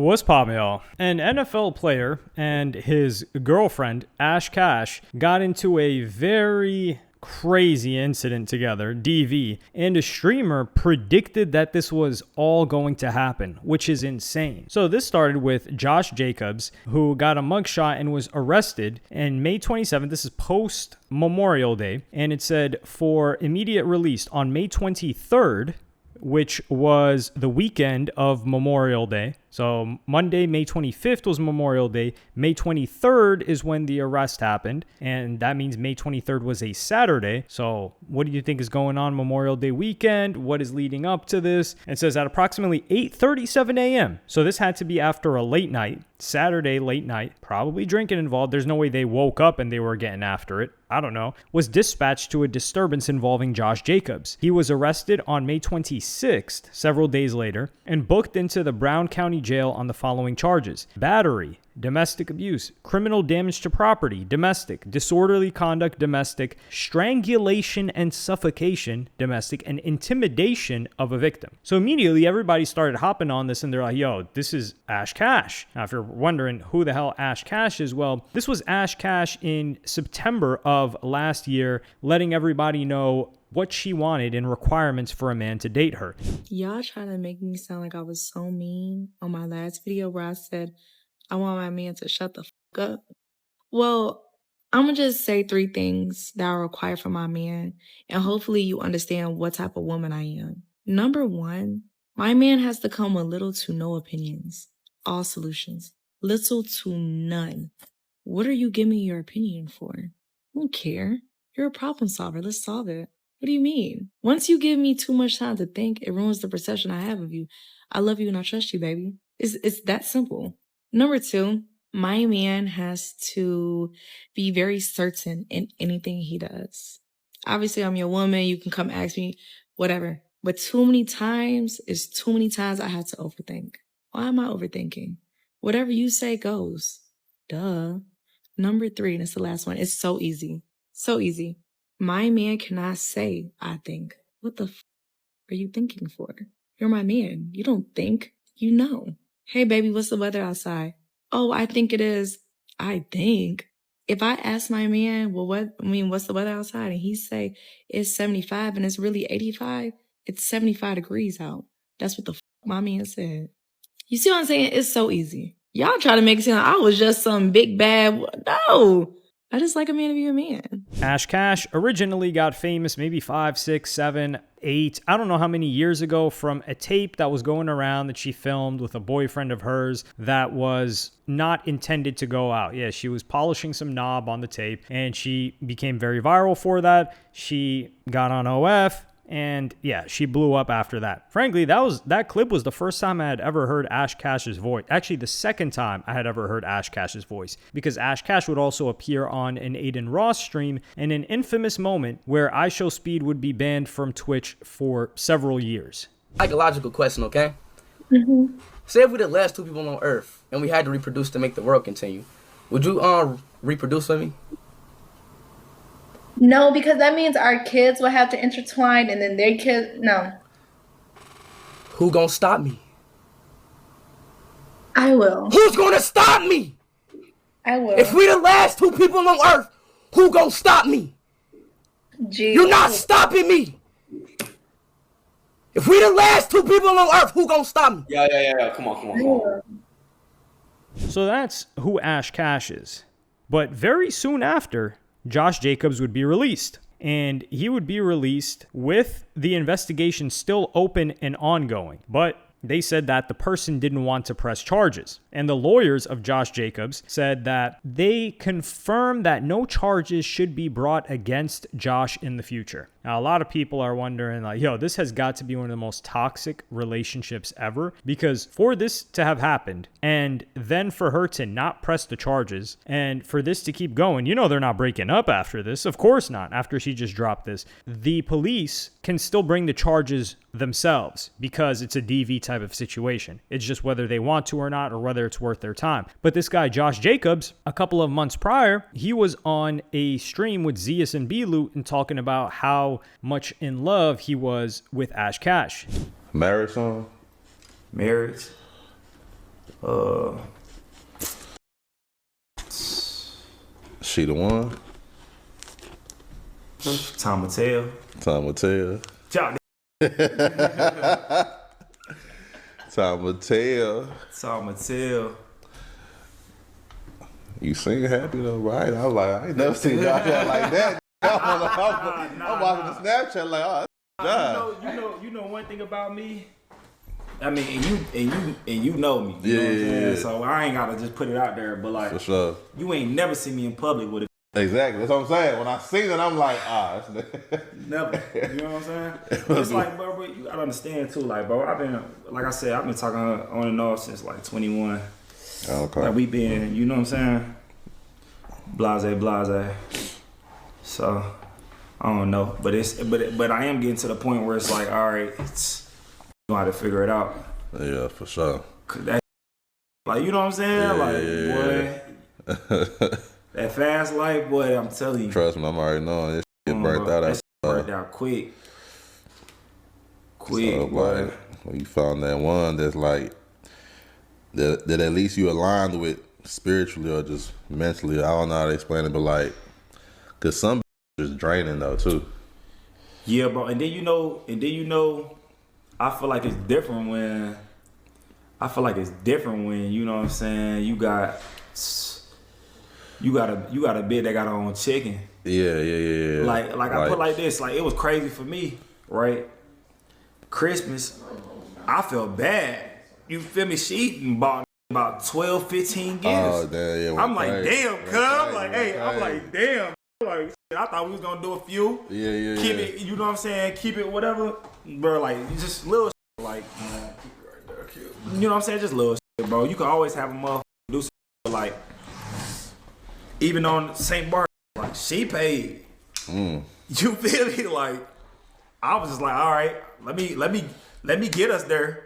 What's poppin', y'all? An NFL player and his girlfriend, Ash Cash, got into a very crazy incident together, DV, and a streamer predicted that this was all going to happen, which is insane. So this started with Josh Jacobs, who got a mugshot and was arrested, and May 27th, this is post Memorial Day, and it said for immediate release on May 23rd, which was the weekend of Memorial Day. So Monday, May 25th was Memorial Day. May 23rd is when the arrest happened. And that means May 23rd was a Saturday. So what do you think is going on Memorial Day weekend? What is leading up to this? It says at approximately 8:37 a.m. So this had to be after a late night, Saturday late night, probably drinking involved. There's no way they woke up and they were getting after it. I don't know, was dispatched to a disturbance involving Josh Jacobs. He was arrested on May 26th, several days later, and booked into the Brown County Jail on the following charges: battery, domestic abuse, criminal damage to property, domestic, disorderly conduct, domestic, strangulation and suffocation, domestic, and intimidation of a victim. So immediately everybody started hopping on this and they're like, yo, this is Ash Cash. Now, if you're wondering who the hell Ash Cash is, well, this was Ash Cash in September of last year, letting everybody know what she wanted and requirements for a man to date her. Y'all trying to make me sound like I was so mean on my last video where I said I want my man to shut the fuck up. Well, I'm going to just say 3 things that are required for my man, and hopefully you understand what type of woman I am. Number 1, my man has to come with little to no opinions. All solutions. Little to none. What are you giving me your opinion for? I don't care. You're a problem solver. Let's solve it. What do you mean? Once you give me too much time to think, it ruins the perception I have of you. I love you and I trust you, baby. It's that simple. Number 2, my man has to be very certain in anything he does. Obviously, I'm your woman. You can come ask me, whatever. But too many times is too many times I have to overthink. Why am I overthinking? Whatever you say goes. Duh. Number 3, and it's the last one. It's so easy. So easy. My man cannot say, I think. What the are you thinking for? You're my man. You don't think. You know. Hey, baby, what's the weather outside? Oh, I think it is. I think. If I ask my man, well, what's the weather outside? And he say it's 75 and it's really 85. It's 75 degrees out. That's what the my man said. You see what I'm saying? It's so easy. Y'all try to make it sound like I was just some big bad. No. I just like a man to be a man. Ash Cash originally got famous maybe 5, 6, 7, 8, I don't know how many years ago, from a tape that was going around that she filmed with a boyfriend of hers that was not intended to go out. Yeah, she was polishing some knob on the tape and she became very viral for that. She got on OF. And yeah, she blew up after that. Frankly, that clip was the first time I had ever heard Ash Cash's voice. Actually, the second time I had ever heard Ash Cash's voice, because Ash Cash would also appear on an Aiden Ross stream in an infamous moment where IShowSpeed would be banned from Twitch for several years. Psychological question, okay? Mm-hmm. Say if we're the last 2 people on Earth and we had to reproduce to make the world continue, would you reproduce with me? No, because that means our kids will have to intertwine and then their kids, no. Who gonna stop me? I will. Who's gonna stop me? I will. If we the last 2 people on Earth, who gonna stop me? Gee, You're not stopping me. If we the last 2 people on Earth, who gonna stop me? Yeah. Come on. So that's who Ash Cash is. But very soon after, Josh Jacobs would be released, and he would be released with the investigation still open and ongoing. But they said that the person didn't want to press charges. And the lawyers of Josh Jacobs said that they confirmed that no charges should be brought against Josh in the future. Now, a lot of people are wondering, like, yo, this has got to be one of the most toxic relationships ever, because for this to have happened and then for her to not press the charges and for this to keep going, you know, they're not breaking up after this. Of course not. After she just dropped this, the police can still bring the charges themselves because it's a DV type of situation. It's just whether they want to or not, or whether it's worth their time. But this guy, Josh Jacobs, a couple of months prior, he was on a stream with Zeus and B-Loot and talking about how much in love he was with Ash Cash. Marriage song? Marriage? She the one. Time will tell. Time will tell. Y'all Time will tell. Time will tell. You sing happy though, right? I was like, I ain't never seen Josh out like that. I'm watching the Snapchat like, oh, that's You know one thing about me. I mean, and you know me. You know what I'm saying? So I ain't gotta just put it out there, but like, for sure. You ain't never seen me in public with it. Exactly, that's what I'm saying. When I seen it, I'm like, that's never. You know what I'm saying? It's like, bro, you gotta understand too, like, bro, I've been talking on and off since like 21. Okay. Like we been, you know what I'm saying? Blase. So I don't know, but I am getting to the point where it's like, all right, it's you know how to figure it out. Yeah, for sure. That, like, you know what I'm saying? Boy, that fast life, boy, I'm telling you. Trust me, I'm already knowing this shit get burnt out. That burnt out quick. So, boy. Like, when you found that one that's like that at least you aligned with spiritually or just mentally. I don't know how to explain it, but like, cause some is draining though too. Yeah, bro. And then you know, I feel like it's different when you know what I'm saying. You got a bit that got her own chicken. Yeah. Like I put like this. Like it was crazy for me, right? Christmas, I felt bad. You feel me? She bought about 12, 15 gifts. Oh, damn, yeah. I'm like, damn, cuz. I'm like, damn. Like, I thought we was gonna do a few. Yeah. Keep it, you know what I'm saying? Keep it, whatever. Bro, like, just little shit. Like, you know what I'm saying? Just little shit, bro. You can always have a motherfucker do something, like, even on St. Bart, like, she paid. You feel me? Like, I was just like, all right, let me get us there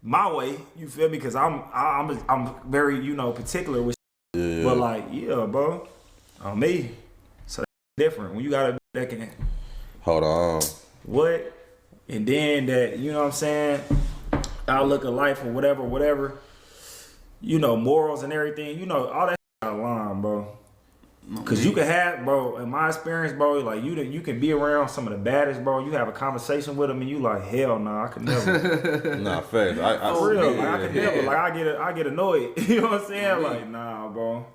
my way. You feel me? Because I'm very, you know, particular with shit. But like, yeah, bro, on me. So that's different when you got a that can hold on. What? And then that, you know what I'm saying, outlook of life or whatever, you know, morals and everything, you know, all that out of line, bro. Cause you can have, bro, in my experience, bro, like you can be around some of the baddest, bro. You have a conversation with them and you like, hell no, I could never. Nah, fair. For real, like I could never. Like I get annoyed. You know what I'm saying? Like, nah, bro.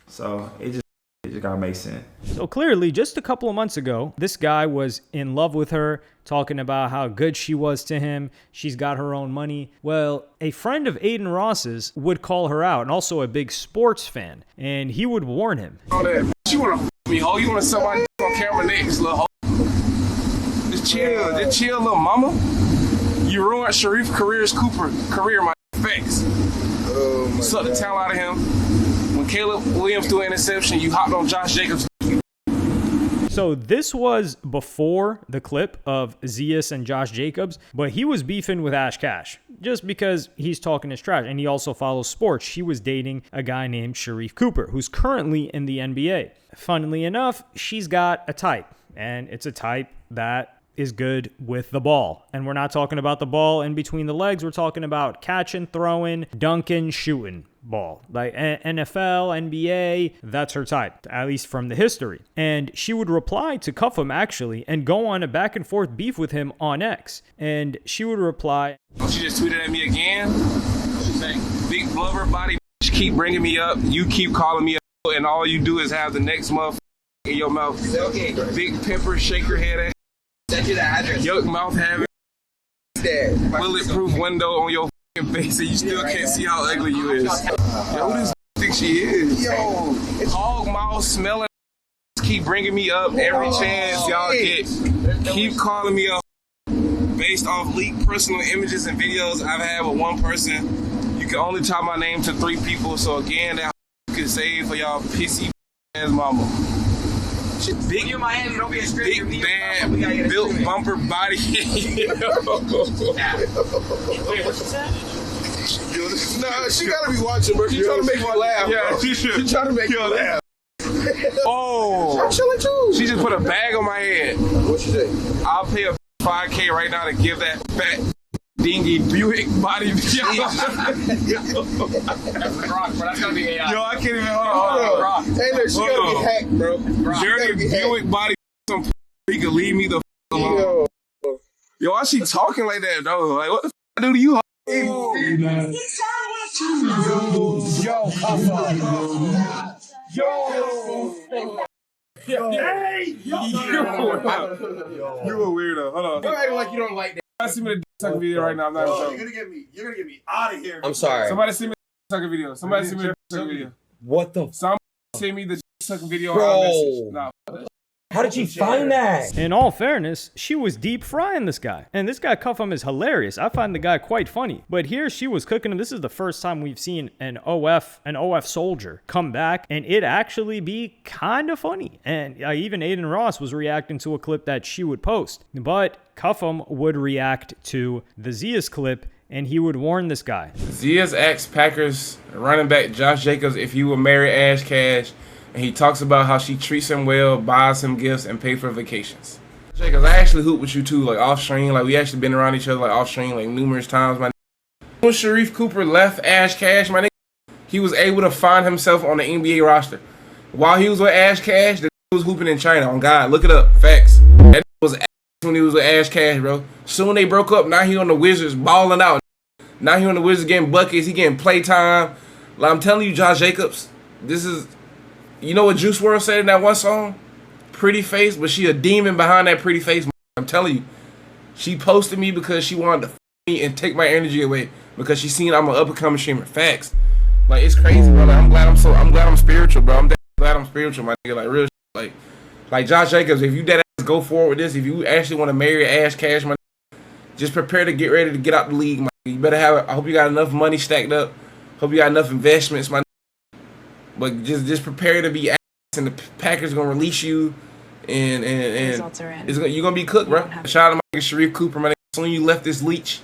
So it just gotta make sense. So clearly, just a couple of months ago, this guy was in love with her, talking about how good she was to him. She's got her own money. Well, a friend of Aiden Ross's would call her out, and also a big sports fan, and he would warn him. Oh, that you wanna f me, ho? You wanna suck my on camera next, little ho? Just chill, little mama. You ruined Sharif career, my facts. You sucked the talent out of him. When Caleb Williams threw an interception, you hopped on Josh Jacobs. So this was before the clip of Zeus and Josh Jacobs, but he was beefing with Ash Cash just because he's talking his trash, and he also follows sports. She was dating a guy named Sharif Cooper, who's currently in the NBA. Funnily enough, she's got a type, and it's a type that is good with the ball. And we're not talking about the ball in between the legs. We're talking about catching, throwing, dunking, shooting ball. Like NFL, NBA, that's her type, at least from the history. And she would reply to cuff him, actually, and go on a back and forth beef with him on X. And she would reply, She just tweeted at me again. Big blubber body keep bringing me up. You keep calling me up, and all you do is have the next motherfucker in your mouth. Okay. Big pepper shaker head ass. Send you the address. Yolk mouth having. Bulletproof window on your face, and you still can't see how ugly you is. Yo, who this think she is? Yo, hog mouth smelling. Keep bringing me up every chance y'all get. Keep calling me up based off leaked personal images and videos I've had with one person. You can only type my name to 3 people. So again, that you can save for y'all pissy ass mama. Big, you Miami, don't be a stranger. Big bad built bumper body. Wait, what she said? Nah, she gotta be watching, bro. She trying to make you laugh. Yeah, she should. She trying to make you laugh. Oh, I'm chilling too. She just put a bag on my head. What she say? I'll pay a $5K right now to give that fat dingy Buick body. That's Rock, bro. That's gonna be AI. Yo, I can't even. Hold on. Hey, look, she gonna be hacked, bro. Dirty Buick body. Some he could leave me the alone. Yo, why she talking like that, though? Like, what the I do to you? Yo, come on. Yo. Hey, You a weirdo. Hold on. You're acting like you don't like that. Somebody see me the dick sucking video right now. I'm not joking. You're gonna get me out of here. I'm sorry. Somebody see me the sucking video. Somebody see me the dick sucking video. What the? Somebody see me the dick sucking video. Bro. Nah. How did you find that? In all fairness, she was deep frying this guy. And this guy Cuffham is hilarious. I find the guy quite funny. But here she was cooking him. This is the first time we've seen an OF soldier come back and it actually be kind of funny. And even Aiden Ross was reacting to a clip that she would post. But Cuffham would react to the Zia's clip and he would warn this guy. Zia's asked Packers running back Josh Jacobs if he would marry Ash Cash. And he talks about how she treats him well, buys him gifts, and pays for vacations. Jacobs, I actually hoop with you too, like off stream. Like we actually been around each other like off stream like numerous times. My when Sharif Cooper left Ash Cash, my nigga, he was able to find himself on the NBA roster. While he was with Ash Cash, the was hooping in China. On God, look it up, facts. That was when he was with Ash Cash, bro. Soon they broke up. Now he on the Wizards balling out. Now he on the Wizards getting buckets. He getting playtime. Like I'm telling you, Josh Jacobs, this is. You know what Juice WRLD said in that one song? Pretty face, but she a demon behind that pretty face. I'm telling you. She posted me because she wanted to f me and take my energy away because she seen I'm an up-and-coming streamer. Facts. Like, it's crazy, bro. Like, I'm glad I'm spiritual, bro. I'm glad I'm spiritual, my nigga. Like, real shit. Like Josh Jacobs, if you dead ass go forward with this, if you actually want to marry Ash Cash, my nigga, just prepare to get ready to get out the league, my nigga. You better have I hope you got enough money stacked up. Hope you got enough investments, my nigga. But just prepare to be ass, and the Packers gonna release you, and you're gonna be cooked, bro. Shout out to my nigga Sharif Cooper, my nigga. Soon you left this leech,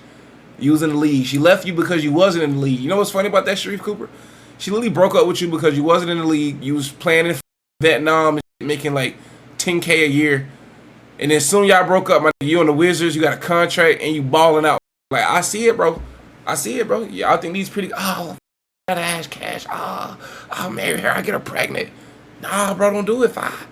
you was in the league. She left you because you wasn't in the league. You know what's funny about that, Sharif Cooper? She literally broke up with you because you wasn't in the league. You was playing in Vietnam, and making like $10K a year, and then soon y'all broke up, my nigga. You on the Wizards, you got a contract, and you balling out. Like I see it, bro. Yeah, I think these pretty. Ash Cash. I'll marry her. I get her pregnant. Nah, bro, don't do it, five.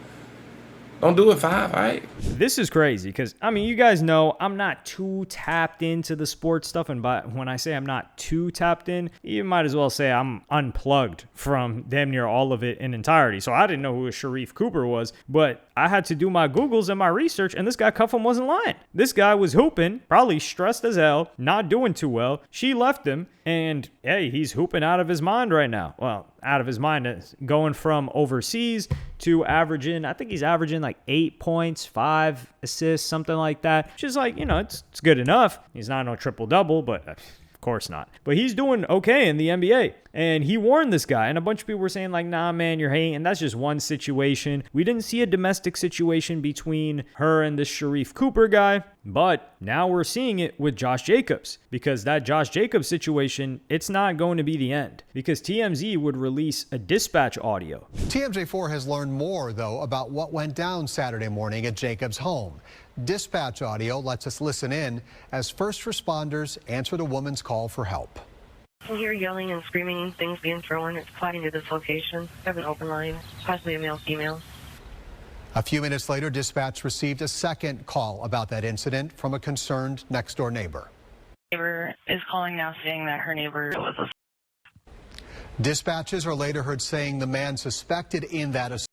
Don't do it, five, all right? This is crazy because, I mean, you guys know I'm not too tapped into the sports stuff. And when I say I'm not too tapped in, you might as well say I'm unplugged from damn near all of it in entirety. So I didn't know who a Sharif Cooper was, but I had to do my Googles and my research, and this guy Cuffham wasn't lying. This guy was hooping, probably stressed as hell, not doing too well. She left him, and hey, he's hooping out of his mind right now. Well, out of his mind, going from overseas to averaging, I think he's averaging like 8 points, 5 assists, something like that. Which is like, it's good enough. He's not no triple-double, but of course not. But he's doing okay in the NBA. And he warned this guy. And a bunch of people were saying like, nah, man, you're hating. That's just one situation. We didn't see a domestic situation between her and this Sharif Cooper guy. But now we're seeing it with Josh Jacobs. Because that Josh Jacobs situation, it's not going to be the end. Because TMZ would release a dispatch audio. TMJ4 has learned more, though, about what went down Saturday morning at Jacobs' home. Dispatch audio lets us listen in as first responders answered a woman's call for help. I hear yelling and screaming, things being thrown. It's plotting to this location. I have an open line, possibly a male-female. A few minutes later, dispatch received a second call about that incident from a concerned next-door neighbor. Neighbor is calling now saying that her neighbor was a... Dispatches are later heard saying the man suspected in that assault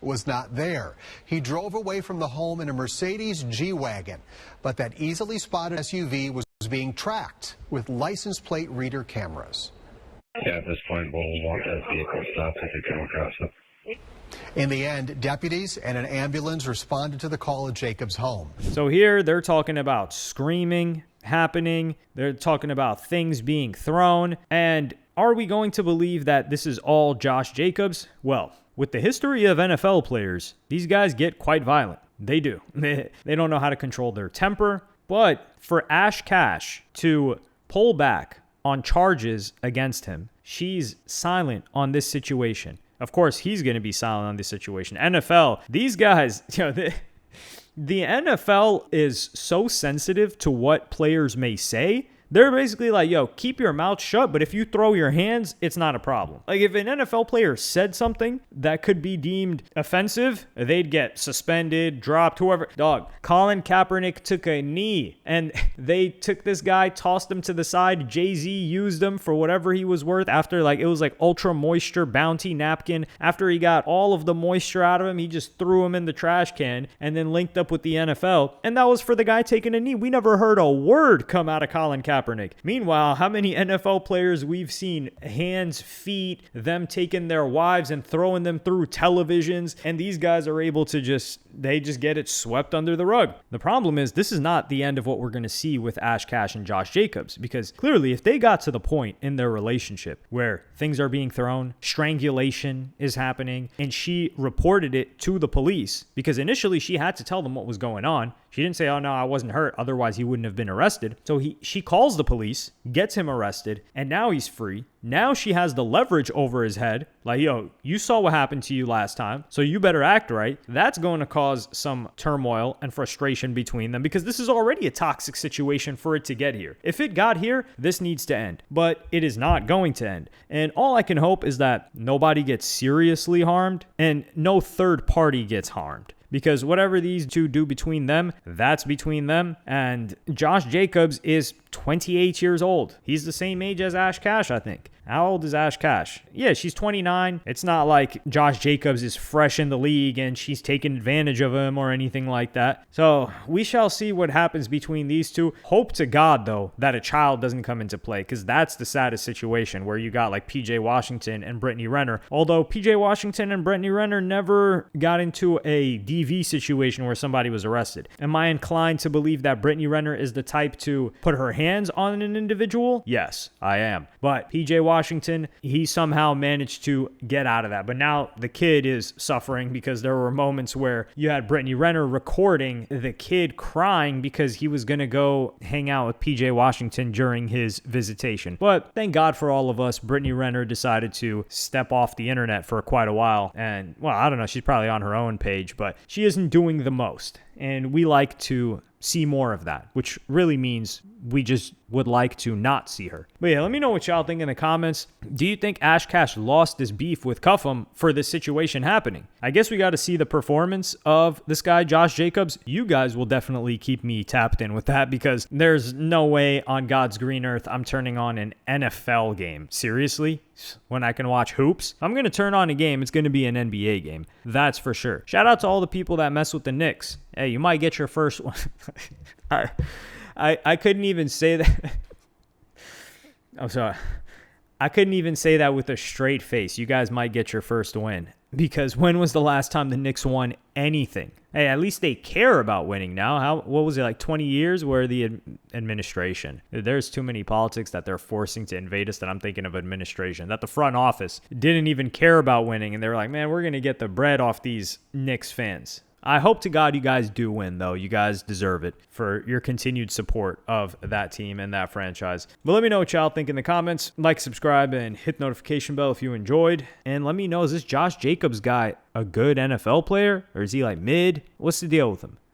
was not there. He drove away from the home in a Mercedes G-Wagon, but that easily spotted SUV was being tracked with license plate reader cameras. Yeah, at this point, we'll want that vehicle stopped if you come across it. In the end, deputies and an ambulance responded to the call at Jacobs' home. So here they're talking about screaming happening. They're talking about things being thrown. And are we going to believe that this is all Josh Jacobs? Well, with the history of NFL players, these guys get quite violent. They do. They don't know how to control their temper. But for Ash Cash to pull back on charges against him, she's silent on this situation. Of course, he's going to be silent on this situation. NFL, these guys, the NFL is so sensitive to what players may say They're basically like, yo, keep your mouth shut, but if you throw your hands, it's not a problem. Like, if an NFL player said something that could be deemed offensive, they'd get suspended, dropped, whoever. Dog, Colin Kaepernick took a knee, and they took this guy, tossed him to the side. Jay-Z used him for whatever he was worth after, like, it was like Ultra Moisture Bounty napkin. After he got all of the moisture out of him, he just threw him in the trash can and then linked up with the NFL. And that was for the guy taking a knee. We never heard a word come out of Colin Kaepernick. Meanwhile, how many NFL players we've seen hands, feet, them taking their wives and throwing them through televisions, and these guys are able to just get it swept under the rug. The problem is, this is not the end of what we're going to see with Ash Cash and Josh Jacobs, because clearly if they got to the point in their relationship where things are being thrown, strangulation is happening, and she reported it to the police, because initially she had to tell them what was going on. She didn't say, oh no, I wasn't hurt, otherwise he wouldn't have been arrested. So she calls the police, gets him arrested, and now he's free. Now she has the leverage over his head. Like, yo, you saw what happened to you last time, so you better act right. That's going to cause some turmoil and frustration between them, because this is already a toxic situation for it to get here. If it got here, this needs to end. But it is not going to end. And all I can hope is that nobody gets seriously harmed and no third party gets harmed. Because whatever these two do between them, that's between them. And Josh Jacobs is 28 years old. He's the same age as Ash Cash, I think. How old is Ash Cash? Yeah, she's 29. It's not like Josh Jacobs is fresh in the league and she's taking advantage of him or anything like that. So we shall see what happens between these two. Hope to God, though, that a child doesn't come into play, because that's the saddest situation where you got like PJ Washington and Brittany Renner. Although PJ Washington and Brittany Renner never got into a DV situation where somebody was arrested. Am I inclined to believe that Brittany Renner is the type to put her hands on an individual? Yes, I am. But PJ Washington, he somehow managed to get out of that. But now the kid is suffering, because there were moments where you had Brittany Renner recording the kid crying because he was going to go hang out with PJ Washington during his visitation. But thank God for all of us, Brittany Renner decided to step off the internet for quite a while. And, well, I don't know, she's probably on her own page, but she isn't doing the most. And we like to see more of that, which really means we just would like to not see her. But yeah, let me know what y'all think in the comments. Do you think Ash Cash lost his beef with Cuffham for this situation happening? I guess we got to see the performance of this guy, Josh Jacobs. You guys will definitely keep me tapped in with that, because there's no way on God's green earth I'm turning on an NFL game. Seriously? When I can watch hoops? I'm going to turn on a game, it's going to be an NBA game. That's for sure. Shout out to all the people that mess with the Knicks. Hey, you might get your first one. I couldn't even say that. I'm sorry. I couldn't even say that with a straight face. You guys might get your first win. Because when was the last time the Knicks won anything? Hey, at least they care about winning now. What was it, like 20 years where the administration? There's too many politics that they're forcing to invade us that I'm thinking of administration. That the front office didn't even care about winning. And they were like, man, we're going to get the bread off these Knicks fans. I hope to God you guys do win, though. You guys deserve it for your continued support of that team and that franchise. But let me know what y'all think in the comments. Like, subscribe, and hit the notification bell if you enjoyed. And let me know, is this Josh Jacobs guy a good NFL player? Or is he like mid? What's the deal with him?